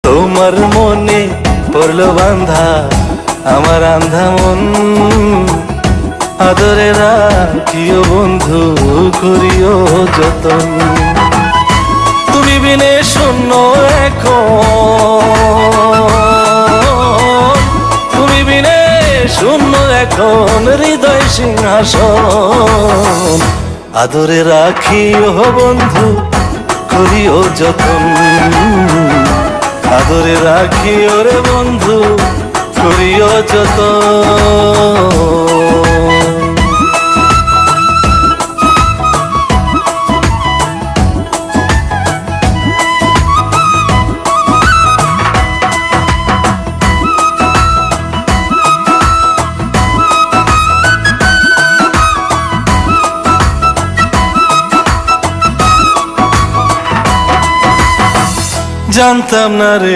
তোমার মনে পড়লো বান্ধা আমার আন্ধা মন, আদরে রাখিও বন্ধু করিও যতন। তুমি বিনে শূন্য এখন, তুমি বিনে শূন্য এখন হৃদয় সিংহাসন, আদরে রাখিও বন্ধু করিও যতন, আদরে রাখিও রে বন্ধু করিও যতন। জানতাম না রে